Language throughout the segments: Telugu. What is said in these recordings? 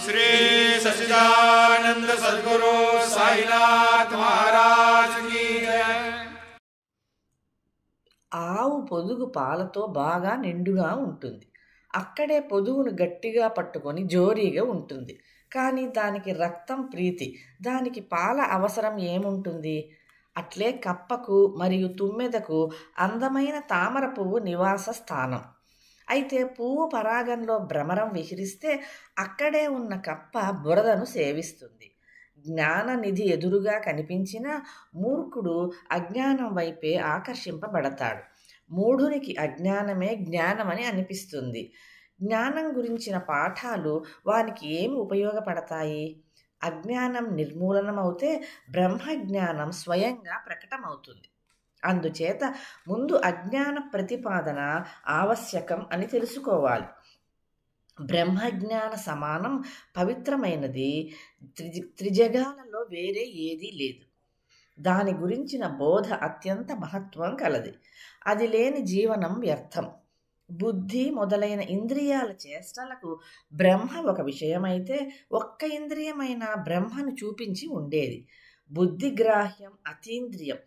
श्री सच्चिदानंद सद्गुरु साईनाथ महाराज की जय। ఆవు పొదుగు పాలతో బాగా నిండుగా ఉంటుంది. అక్కడే పొదుగును గట్టిగా పట్టుకొని జోరీగా ఉంటుంది. కానీ దానికి రక్తం ప్రీతి, దానికి పాల అవసరం ఏముంటుంది? అట్లే కప్పకు మరియు తుమ్మెదకు అందమైన తామర పువ్వు నివాస స్థానం. అయితే పువ్వు పరాగంలో భ్రమరం విహరిస్తే అక్కడే ఉన్న కప్ప బురదను సేవిస్తుంది. జ్ఞాననిధి ఎదురుగా కనిపించినా మూర్ఖుడు అజ్ఞానం వైపే ఆకర్షింపబడతాడు. మూఢునికి అజ్ఞానమే జ్ఞానమని అనిపిస్తుంది. జ్ఞానం గురించిన పాఠాలు వానికి ఏమి ఉపయోగపడతాయి? అజ్ఞానం నిర్మూలనమవుతే బ్రహ్మజ్ఞానం స్వయంగా ప్రకటమవుతుంది. అందుచేత ముందు అజ్ఞాన ప్రతిపాదన ఆవశ్యకం అని తెలుసుకోవాలి. బ్రహ్మజ్ఞాన సమానం పవిత్రమైనది త్రిజగాలలో వేరే ఏదీ లేదు. దాని గురించిన బోధ అత్యంత మహత్వం కలది. అది లేని జీవనం వ్యర్థం. బుద్ధి మొదలైన ఇంద్రియాల చేష్టలకు బ్రహ్మ ఒక విషయమైతే ఒక్క ఇంద్రియమైన బ్రహ్మను చూపించి ఉండేది. బుద్ధిగ్రాహ్యం అతీంద్రియం.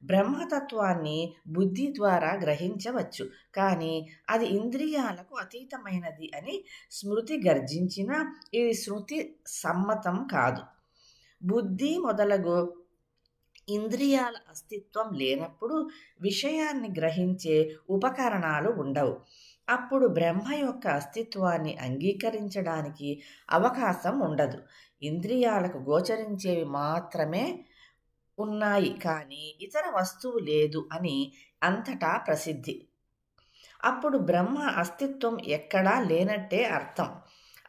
బ్రహ్మతత్వాన్ని బుద్ధి ద్వారా గ్రహించవచ్చు, కానీ అది ఇంద్రియాలకు అతీతమైనది అని స్మృతి గర్జించినా ఇది శృతి సమ్మతం కాదు. బుద్ధి మొదలగు ఇంద్రియాల అస్తిత్వం లేనప్పుడు విషయాన్ని గ్రహించే ఉపకరణాలు ఉండవు. అప్పుడు బ్రహ్మ యొక్క అస్తిత్వాన్ని అంగీకరించడానికి అవకాశం ఉండదు. ఇంద్రియాలకు గోచరించేవి మాత్రమే ఉన్నాయి, కానీ ఇతర వస్తువు లేదు అని అంతటా ప్రసిద్ధి. అప్పుడు బ్రహ్మ అస్తిత్వం ఎక్కడా లేనట్టే అర్థం.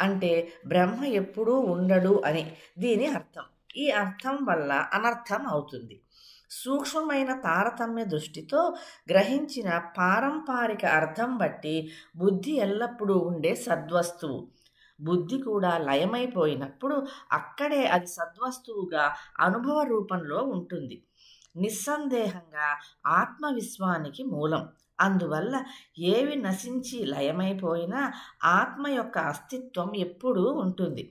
అంటే బ్రహ్మ ఎప్పుడూ ఉండడు అని దీని అర్థం. ఈ అర్థం వల్ల అనర్థం అవుతుంది. సూక్ష్మమైన తారతమ్య దృష్టితో గ్రహించిన పారంపారిక అర్థం బట్టి బుద్ధి ఎల్లప్పుడూ ఉండే సద్వస్తువు. బుద్ధి కూడా లయమైపోయినప్పుడు అక్కడే అది సద్వస్తువుగా అనుభవ రూపంలో ఉంటుంది. నిస్సందేహంగా ఆత్మవిశ్వానికి మూలం. అందువల్ల ఏవి నశించి లయమైపోయినా ఆత్మ యొక్క అస్తిత్వం ఎప్పుడూ ఉంటుంది.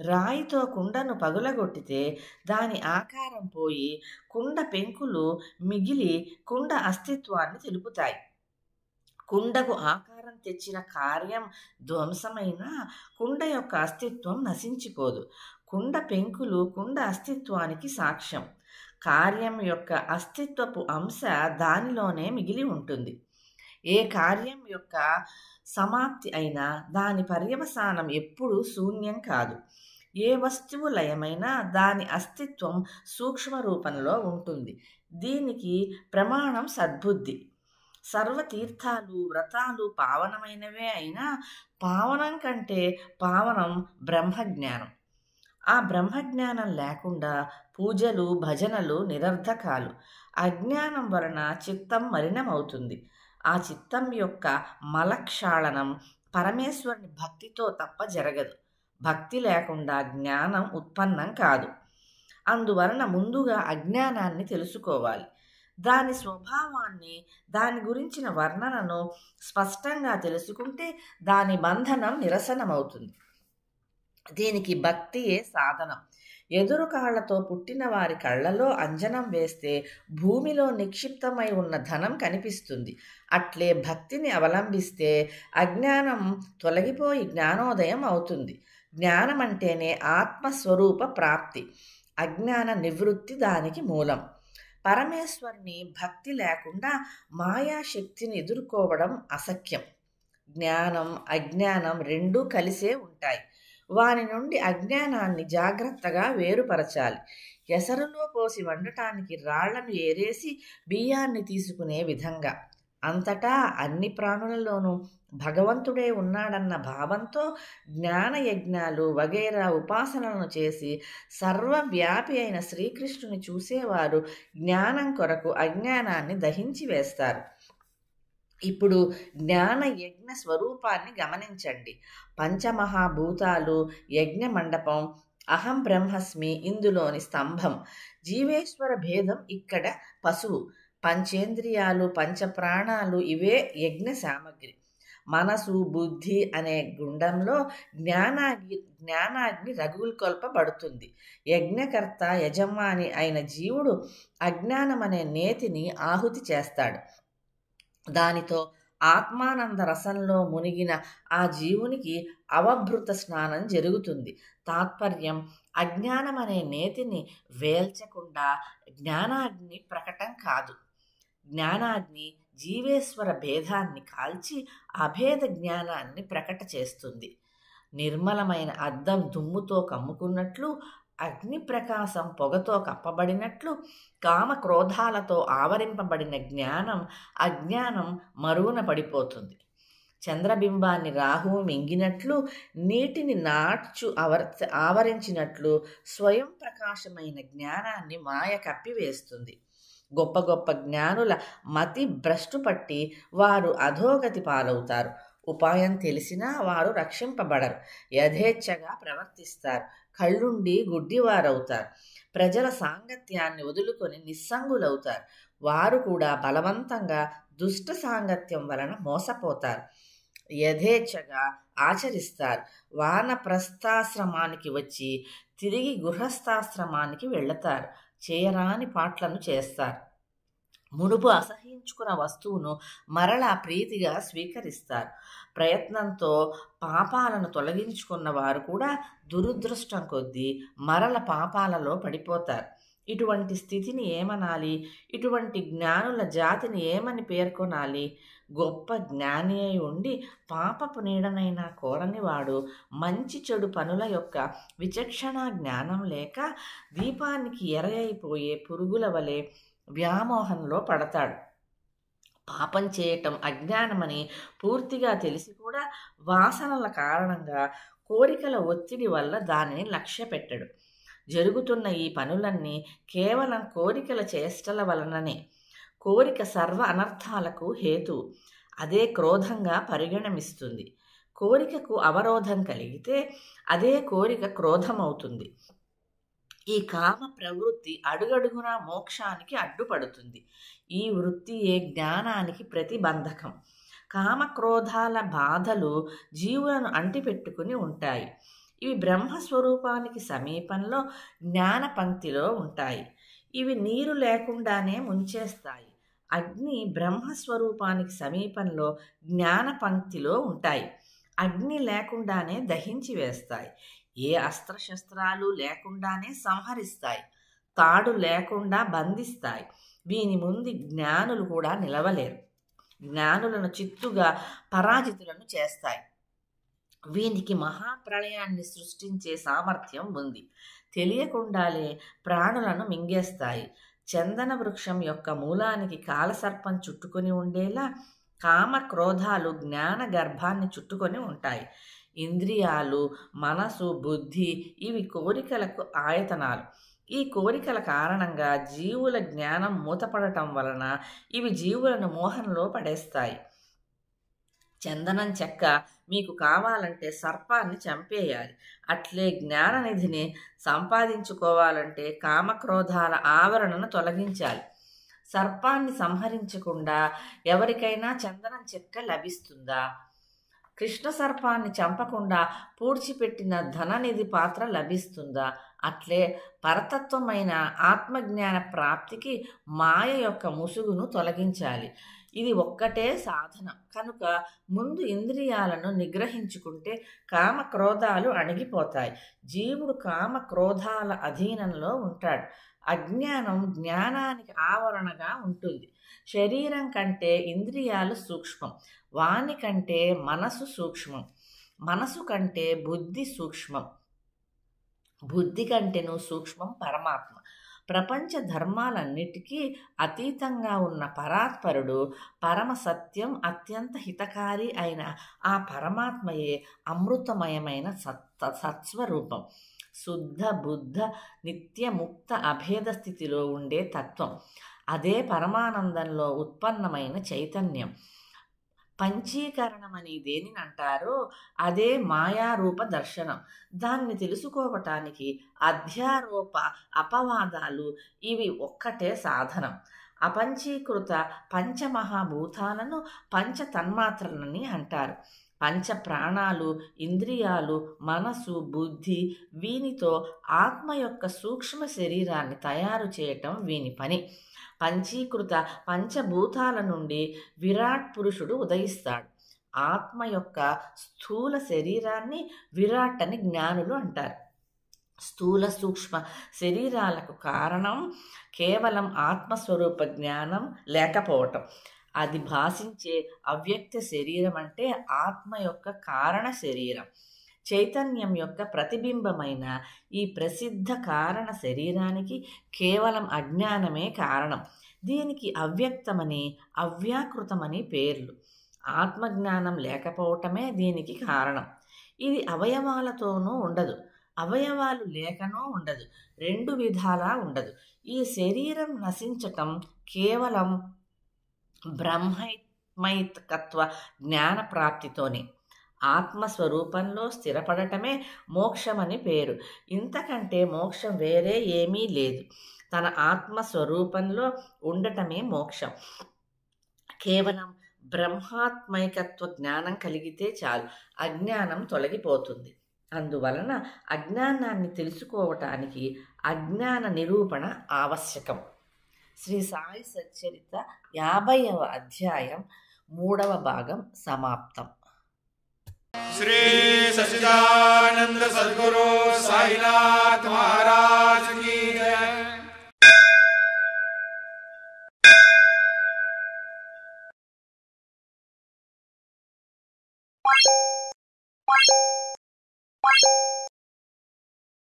రాయితో కుండను పగులగొట్టితే దాని ఆకారం పోయి కుండ పెంకులు మిగిలి కుండ అస్తిత్వాన్ని తెలుపుతాయి. కుండకు ఆకారం తెచ్చిన కార్యం ధ్వంసమైన కుండ యొక్క అస్తిత్వం నశించిపోదు. కుండ పెంకులు కుండ అస్తిత్వానికి సాక్ష్యం. కార్యం యొక్క అస్తిత్వపు అంశ దానిలోనే మిగిలి ఉంటుంది. ఏ కార్యం యొక్క సమాప్తి అయినా దాని పర్యవసానం ఎప్పుడూ శూన్యం కాదు. ఏ వస్తువు లయమైనా దాని అస్తిత్వం సూక్ష్మ రూపంలో ఉంటుంది. దీనికి ప్రమాణం సద్బుద్ధి. సర్వతీర్థాలు వ్రతాలు పావనమైనవే అయినా పావనం కంటే పావనం బ్రహ్మజ్ఞానం. ఆ బ్రహ్మజ్ఞానం లేకుండా పూజలు భజనలు నిరర్ధకాలు. అజ్ఞానం వలన చిత్తం మలినమవుతుంది. ఆ చిత్తం యొక్క మలక్షాళనం పరమేశ్వరుని భక్తితో తప్ప జరగదు. భక్తి లేకుండా జ్ఞానం ఉత్పన్నం కాదు. అందువలన ముందుగా అజ్ఞానాన్ని తెలుసుకోవాలి. దాని స్వభావాన్ని, దాని గురించిన వర్ణనను స్పష్టంగా తెలుసుకుంటే దాని బంధనం నిరసనమవుతుంది. దీనికి భక్తియే సాధనం. ఎదురు కాళ్లతో పుట్టిన వారి కళ్ళలో అంజనం వేస్తే భూమిలో నిక్షిప్తమై ఉన్న ధనం కనిపిస్తుంది. అట్లే భక్తిని అవలంబిస్తే అజ్ఞానం తొలగిపోయి జ్ఞానోదయం అవుతుంది. జ్ఞానం అంటేనే ఆత్మస్వరూప ప్రాప్తి. అజ్ఞాన నివృత్తి దానికి మూలం. పరమేశ్వరుని భక్తి లేకుండా మాయాశక్తిని ఎదుర్కోవడం అసఖ్యం. జ్ఞానం అజ్ఞానం రెండూ కలిసే ఉంటాయి. వాని నుండి అజ్ఞానాన్ని జాగ్రత్తగా వేరుపరచాలి. ఎసరులో పోసి వండటానికి రాళ్లను ఏరేసి బియ్యాన్ని తీసుకునే విధంగా అంతటా అన్ని ప్రాణులలోనూ భగవంతుడే ఉన్నాడన్న భావంతో జ్ఞానయజ్ఞాలు వగైరా ఉపాసనలను చేసి సర్వవ్యాపి అయిన శ్రీకృష్ణుని చూసేవారు జ్ఞానం కొరకు అజ్ఞానాన్ని దహించి వేస్తారు. ఇప్పుడు జ్ఞాన యజ్ఞ స్వరూపాన్ని గమనించండి. పంచమహాభూతాలు, యజ్ఞ మండపం, అహం బ్రహ్మస్మి ఇందులోని స్తంభం. జీవేశ్వర భేదం ఇక్కడ పశువు. పంచేంద్రియాలు పంచప్రాణాలు ఇవే యజ్ఞ సామగ్రి. మనసు బుద్ధి అనే గుండంలో జ్ఞానాగ్ని రగులుకొల్పబడుతుంది. యజ్ఞకర్త యజమాని అయిన జీవుడు అజ్ఞానం అనే నేతిని ఆహుతి చేస్తాడు. దానితో ఆత్మానంద రసంలో మునిగిన ఆ జీవునికి అవభృత స్నానం జరుగుతుంది. తాత్పర్యం, అజ్ఞానం అనే నేతిని వేల్చకుండా జ్ఞానాగ్ని ప్రకటం కాదు. జ్ఞానాగ్ని జీవేశ్వర భేదాన్ని కాల్చి అభేద జ్ఞానాన్ని ప్రకట చేస్తుంది. నిర్మలమైన అద్దం దుమ్ముతో కమ్ముకున్నట్లు, అగ్ని ప్రకాశం పొగతో కప్పబడినట్లు, కామ క్రోధాలతో ఆవరింపబడిన జ్ఞానం అజ్ఞానం మరుగున పడిపోతుంది. చంద్రబింబాన్ని రాహువు మింగినట్లు, నీటిని నాచు ఆవరించినట్లు స్వయం ప్రకాశమైన జ్ఞానాన్ని మాయ కప్పివేస్తుంది. గొప్ప గొప్ప జ్ఞానుల మతి భ్రష్టు పట్టి వారు అధోగతి పాలవుతారు. ఉపాయం తెలిసినా వారు రక్షింపబడరు. యథేచ్ఛగా ప్రవర్తిస్తారు. కళ్ళుండి గుడ్డివారవుతారు. ప్రజల సాంగత్యాన్ని వదులుకొని నిస్సంగులవుతారు. వారు కూడా బలవంతంగా దుష్ట సాంగత్యం వలన మోసపోతారు. యథేచ్ఛగా ఆచరిస్తారు. వానప్రస్థాశ్రమానికి వచ్చి తిరిగి గృహస్థాశ్రమానికి వెళతారు. చేయరాని పాట్లను చేస్తారు. మునుపు అసహించుకున్న వస్తువును మరలా ప్రీతిగా స్వీకరిస్తారు. ప్రయత్నంతో పాపాలను తొలగించుకున్న వారు కూడా దురదృష్టం కొద్దీ మరల పాపాలలో పడిపోతారు. ఇటువంటి స్థితిని ఏమనాలి? ఇటువంటి జ్ఞానుల జాతిని ఏమని పేర్కొనాలి? గొప్ప జ్ఞాని అయి ఉండి పాపపు నీడనైనా కోరనివాడు మంచి చెడు పనుల యొక్క విచక్షణ జ్ఞానం లేక దీపానికి ఎరయైపోయే పురుగుల వలె వ్యామోహంలో పడతాడు. పాపం చేయటం అజ్ఞానమని పూర్తిగా తెలిసి కూడా వాసనల కారణంగా కోరికల ఒత్తిడి వల్ల దానిని లక్ష్య పెట్టడు. జరుగుతున్న ఈ పనులన్నీ కేవలం కోరికల చేష్టల వలననే. కోరిక సర్వ అనర్థాలకు హేతువు. అదే క్రోధంగా పరిగణమిస్తుంది. కోరికకు అవరోధం కలిగితే అదే కోరిక క్రోధమవుతుంది. ఈ కామ ప్రవృత్తి అడుగడుగునా మోక్షానికి అడ్డుపడుతుంది. ఈ వృత్తియే జ్ఞానానికి ప్రతిబంధకం. కామక్రోధాల బాధలు జీవులను అంటిపెట్టుకుని ఉంటాయి. ఇవి బ్రహ్మస్వరూపానికి సమీపంలో జ్ఞాన పంక్తిలో ఉంటాయి. ఇవి నీరు లేకుండానే ముంచేస్తాయి. అగ్ని బ్రహ్మస్వరూపానికి సమీపంలో జ్ఞాన పంక్తిలో ఉంటాయి. అగ్ని లేకుండానే దహించి వేస్తాయి. ఏ అస్త్రశస్త్రాలు లేకుండానే సంహరిస్తాయి. తాడు లేకుండా బంధిస్తాయి. వీని ముందు జ్ఞానులు కూడా నిలవలేరు. జ్ఞానులను చిత్తుగా పరాజితులను చేస్తాయి. వీనికి మహాప్రళయాన్ని సృష్టించే సామర్థ్యం ఉంది. తెలియకుండాలే ప్రాణులను మింగేస్తాయి. చందన వృక్షం యొక్క మూలానికి కాలసర్పం చుట్టుకొని ఉండేలా కామ క్రోధాలు జ్ఞాన గర్భాన్ని చుట్టుకొని ఉంటాయి. ఇంద్రియాలు, మనసు, బుద్ధి ఇవి కోరికలకు ఆయతనాలు. ఈ కోరికల కారణంగా జీవుల జ్ఞానం మూతపడటం వలన ఇవి జీవులను మోహంలో పడేస్తాయి. చందనం చెక్క మీకు కావాలంటే సర్పాన్ని చంపేయాలి. అట్లే జ్ఞాననిధిని సంపాదించుకోవాలంటే కామక్రోధాల ఆవరణను తొలగించాలి. సర్పాన్ని సంహరించకుండా ఎవరికైనా చందనం చెక్క లభిస్తుందా? కృష్ణ సర్పాన్ని చంపకుండా పూడ్చిపెట్టిన ధననిధి పాత్ర లభిస్తుందా? అట్లే పరతత్వమైన ఆత్మజ్ఞాన ప్రాప్తికి మాయ యొక్క ముసుగును తొలగించాలి. ఇది ఒక్కటే సాధనం కనుక ముందు ఇంద్రియాలను నిగ్రహించుకుంటే కామక్రోధాలు అణిగిపోతాయి. జీవుడు కామక్రోధాల అధీనంలో ఉంటాడు. అజ్ఞానం జ్ఞానానికి ఆవరణగా ఉంటుంది. శరీరం కంటే ఇంద్రియాలు సూక్ష్మం. వాని కంటే మనసు సూక్ష్మం. మనసు కంటే బుద్ధి సూక్ష్మం. బుద్ధి కంటేను సూక్ష్మం పరమాత్మ. ప్రపంచ ధర్మాలన్నిటికీ అతీతంగా ఉన్న పరాత్పరుడు పరమ సత్యం, అత్యంత హితకారి అయిన ఆ పరమాత్మయే అమృతమయమైన సత్స్వరూపం. శుద్ధ బుద్ధ నిత్యముక్త అభేద స్థితిలో ఉండే తత్వం. అదే పరమానందంలో ఉత్పన్నమైన చైతన్యం. పంచీకరణమని దేనిని అంటారో అదే మాయారూప దర్శనం. దాన్ని తెలుసుకోవటానికి అధ్యారోప అపవాదాలు ఇవి ఒక్కటే సాధనం. అపంచీకృత పంచమహాభూతాలను పంచతన్మాత్రలని అంటారు. పంచ ప్రాణాలు, ఇంద్రియాలు, మనసు, బుద్ధి, వీనితో ఆత్మ యొక్క సూక్ష్మ శరీరాన్ని తయారు చేయటం వీని పని. పంచీకృత పంచభూతాల నుండి విరాట్ పురుషుడు ఉదయిస్తాడు. ఆత్మ యొక్క స్థూల శరీరాన్ని విరాట్ అని జ్ఞానులు అంటారు. స్థూల సూక్ష్మ శరీరాలకు కారణం కేవలం ఆత్మస్వరూప జ్ఞానం లేకపోవటం. అది భాషించే అవ్యక్త శరీరం అంటే ఆత్మ యొక్క కారణ శరీరం. చైతన్యం యొక్క ప్రతిబింబమైన ఈ ప్రసిద్ధ కారణ శరీరానికి కేవలం అజ్ఞానమే కారణం. దీనికి అవ్యక్తమని, అవ్యాకృతమని పేర్లు. ఆత్మజ్ఞానం లేకపోవటమే దీనికి కారణం. ఇది అవయవాలతోనూ ఉండదు, అవయవాలు లేకనూ ఉండదు, రెండు విధాలా ఉండదు. ఈ శరీరం నశించటం కేవలం బ్రహ్మైకత్వ జ్ఞాన ప్రాప్తితోనే. ఆత్మస్వరూపంలో స్థిరపడటమే మోక్షమని పేరు. ఇంతకంటే మోక్షం వేరే ఏమీ లేదు. తన ఆత్మస్వరూపంలో ఉండటమే మోక్షం. కేవలం బ్రహ్మాత్మైకత్వ జ్ఞానం కలిగితే చాలు, అజ్ఞానం తొలగిపోతుంది. అందువలన అజ్ఞానాన్ని తెలుసుకోవటానికి అజ్ఞాన నిరూపణ ఆవశ్యకం. శ్రీ సాయి సచ్చరిత 50వ అధ్యాయం 3వ భాగం సమాప్తం. శ్రీ సచ్చిదానంద సద్గురు సాయినాథ్ మహారాజ్